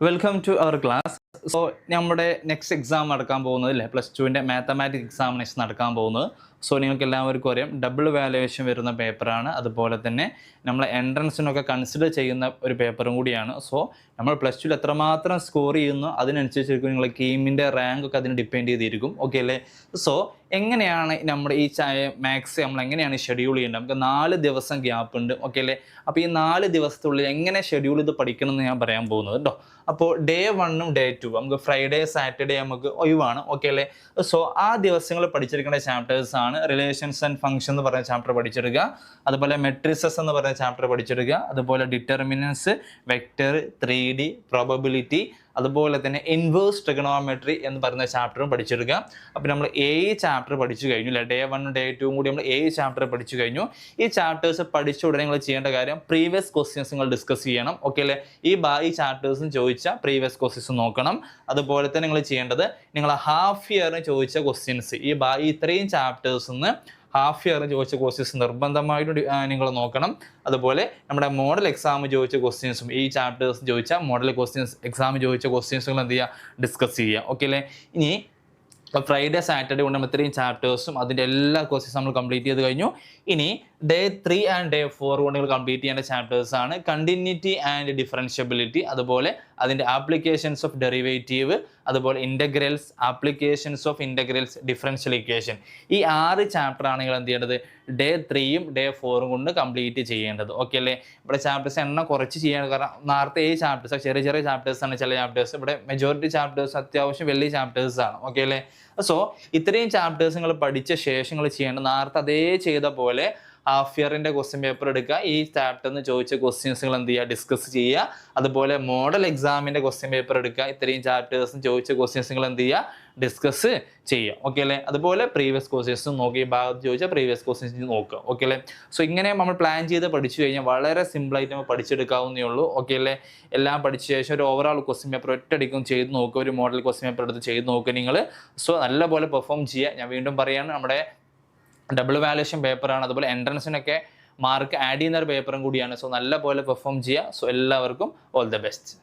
Welcome to our class. So നമ്മുടെ next exam നടക്കാൻ പോകുന്നത് അല്ലേ, +2 മാത്തമാറ്റിക്സ് എക്സാമിനേഷൻ നടക്കാൻ പോകുന്നത്. സോ നിങ്ങൾക്ക് എല്ലാവർക്കും അറിയാം, ഡബിൾ വാല്യുവേഷൻ വരുന്ന പേപ്പറാണ്. അതുപോലെ തന്നെ നമ്മൾ എൻട്രൻസിനൊക്കെ കൺസിഡർ ചെയ്യുന്ന ഒരു പേപ്പറും കൂടിയാണ്. സോ നമ്മൾ +2 എത്രമാത്രം സ്കോർ ചെയ്യുന്നു അതിനനുസരിച്ചിരിക്കും നിങ്ങൾ കീമിൻ്റെ റാങ്ക് ഒക്കെ അതിന് ഡിപ്പെൻഡ് ചെയ്തിരിക്കും. ഓക്കെ അല്ലേ? സോ എങ്ങനെയാണ് നമ്മുടെ ഈ മാത്സ് നമ്മൾ എങ്ങനെയാണ് ഷെഡ്യൂൾ ചെയ്യേണ്ടത്? നമുക്ക് 4 ദിവസം ഗ്യാപ്പ് ഉണ്ട്. ഓക്കെ അല്ലേ? അപ്പോൾ ഈ 4 ദിവസത്തുള്ളിൽ എങ്ങനെ ഷെഡ്യൂൾ ചെയ്ത് പഠിക്കണം എന്ന് ഞാൻ പറയാൻ പോകുന്നത് കേട്ടോ. അപ്പോൾ ഡേ 1ഉം ഡേ 2 നമുക്ക് ഫ്രൈഡേ സാറ്റർഡേ നമുക്ക് ഒഴിവാണ്. ഓക്കെ അല്ലേ? സോ ആ ദിവസങ്ങൾ പഠിച്ചെടുക്കേണ്ട ചാപ്റ്റേഴ്സ് ആണ് റിലേഷൻസ് ആൻഡ് ഫംഗ്ഷൻ എന്ന് പറയുന്ന ചാപ്റ്റർ പഠിച്ചെടുക്കുക, അതുപോലെ മെട്രിസസ് എന്ന് പറയുന്ന ചാപ്റ്റർ പഠിച്ചെടുക്കുക, അതുപോലെ ഡിറ്റർമിനൻസ്, വെക്റ്റർ, 3D, പ്രോബബിലിറ്റി, അതുപോലെ തന്നെ ഇൻവേഴ്സ് ട്രിഗണോമെട്രി എന്ന് പറയുന്ന ചാപ്റ്ററും പഠിച്ചെടുക്കുക. അപ്പോൾ നമ്മൾ 7 ചാപ്റ്റർ പഠിച്ചു കഴിഞ്ഞു അല്ലേ? ഡേ 1ഉം ഡേ 2ഉം കൂടി നമ്മൾ 7 ചാപ്റ്റർ പഠിച്ചു കഴിഞ്ഞു. ഈ ചാപ്റ്റേഴ്സ് പഠിച്ച ഉടനെ നിങ്ങൾ ചെയ്യേണ്ട കാര്യം പ്രീവിയസ് ക്വസ്റ്റ്യൻസ് നിങ്ങൾ ഡിസ്കസ് ചെയ്യണം. ഓക്കെ അല്ലേ? ഈ ചാപ്റ്റേഴ്സും ചോദിച്ച പ്രീവിയസ് ക്വസ്റ്റ്യൻസ് നോക്കണം. അതുപോലെ തന്നെ നിങ്ങൾ ചെയ്യേണ്ടത് നിങ്ങൾ ഹാഫ് ഇയറിന് ചോദിച്ച ക്വസ്റ്റ്യൻസ് ഇത്രയും ചാപ്റ്റേഴ്സിൽ നിന്ന് ഹാഫ് ഇയറിന് ചോദിച്ച ക്വസ്റ്റ്യൻസ് നിർബന്ധമായിട്ട് നിങ്ങൾ നോക്കണം. അതുപോലെ നമ്മുടെ മോഡൽ എക്സാം ചോദിച്ച ക്വസ്റ്റ്യൻസും ഈ ചാപ്റ്റേഴ്സ് ചോദിച്ച മോഡൽ എക്സാം ചോദിച്ച ക്വസ്റ്റ്യൻസുകൾ എന്ത് ചെയ്യുക, ഡിസ്കസ് ചെയ്യുക. ഓക്കെ അല്ലേ? ഇനി ഫ്രൈഡേ സാറ്റർഡേ കൊണ്ട് ഇത്രയും ചാപ്റ്റേഴ്സും അതിൻ്റെ എല്ലാ ക്വസ്റ്റ്യൻസും നമ്മൾ കംപ്ലീറ്റ് ചെയ്ത് കഴിഞ്ഞു. ഇനി ഡേ 3 ആൻഡ് ഡേ 4 കൊണ്ട് നിങ്ങൾ കംപ്ലീറ്റ് ചെയ്യേണ്ട ചാപ്റ്റേഴ്സ് ആണ് കണ്ടിന്യൂറ്റി ആൻഡ് ഡിഫറൻഷ്യബിലിറ്റി, അതുപോലെ അതിൻ്റെ ആപ്ലിക്കേഷൻസ് ഓഫ് ഡെറിവേറ്റീവ്, അതുപോലെ integrals, applications of integrals, differential equation. ഈ 6 ചാപ്റ്റർ ആണ് നിങ്ങൾ എന്ത് ചെയ്യേണ്ടത് ഡേ 3ഉം ഡേ 4ഉം കൊണ്ട് കംപ്ലീറ്റ് ചെയ്യേണ്ടത്. ഓക്കെ അല്ലേ? ഇവിടെ ചാപ്റ്റേഴ്സ് എണ്ണം കുറച്ച് ചെയ്യേണ്ടത് കാരണം നേരത്തെ 7 ചാപ്റ്റേഴ്സ് ചെറിയ ചെറിയ ചാപ്റ്റേഴ്സാണ് ചില ചാപ്റ്റേഴ്സ്. ഇവിടെ മെജോറിറ്റി ചാപ്റ്റേഴ്സ് അത്യാവശ്യം വലിയ ചാപ്റ്റേഴ്സ് ആണ്. ഓക്കെ അല്ലേ? സോ ഇത്രയും ചാപ്റ്റേഴ്സ് നിങ്ങൾ പഠിച്ച ശേഷം നിങ്ങൾ ചെയ്യേണ്ടത് നേരത്തെ അതേ ചെയ്ത പോലെ ഹാഫ് ഇയറിൻ്റെ ക്വസ്റ്റ്യൻ പേപ്പർ എടുക്കുക, ഈ ചാപ്റ്ററിൽ നിന്ന് ചോദിച്ച ക്വസ്റ്റ്യൻസുകൾ എന്ത് ചെയ്യുക, ഡിസ്കസ് ചെയ്യുക. അതുപോലെ മോഡൽ എക്സാമിൻ്റെ ക്വസ്റ്റ്യൻ പേപ്പർ എടുക്കുക, ഇത്രയും ചാപ്റ്റേഴ്സും ചോദിച്ച ക്വസ്റ്റ്യൻസുകൾ എന്ത് ചെയ്യുക, ഡിസ്കസ് ചെയ്യുക. ഓക്കെ അല്ലേ? അതുപോലെ പ്രീവിയസ് ക്വസ്റ്റ്യൻസും നോക്കി, ഈ ഭാഗത്ത് ചോദിച്ച പ്രീവിയസ് ക്വസ്റ്റ്യൻസ് നോക്കുക. ഓക്കെ അല്ലേ? സോ ഇങ്ങനെ നമ്മൾ പ്ലാൻ ചെയ്ത് പഠിച്ചു കഴിഞ്ഞാൽ വളരെ സിമ്പിളായിട്ട് നമ്മൾ പഠിച്ചെടുക്കാവുന്നേ ഉള്ളൂ. ഓക്കെ അല്ലേ? എല്ലാം പഠിച്ച ശേഷം ഒരു ഓവറോൾ ക്വസ്റ്റ്യൻ പേപ്പർ ഒറ്റയടിക്കും ചെയ്ത് നോക്കുക, ഒരു മോഡൽ ക്വസ്റ്റ്യൻ പേപ്പർ എടുത്ത് ചെയ്ത് നോക്കുക നിങ്ങൾ. സോ നല്ലപോലെ പെർഫോം ചെയ്യുക. ഞാൻ വീണ്ടും പറയുകയാണ്, നമ്മുടെ ഡബിൾ വാല്യുവേഷൻ പേപ്പറാണ്, അതുപോലെ എൻട്രൻസിനൊക്കെ മാർക്ക് ആഡ് ചെയ്യുന്ന ഒരു പേപ്പറും കൂടിയാണ്. സോ നല്ലപോലെ പെർഫോം ചെയ്യുക. സോ എല്ലാവർക്കും ഓൾ ദ ബെസ്റ്റ്.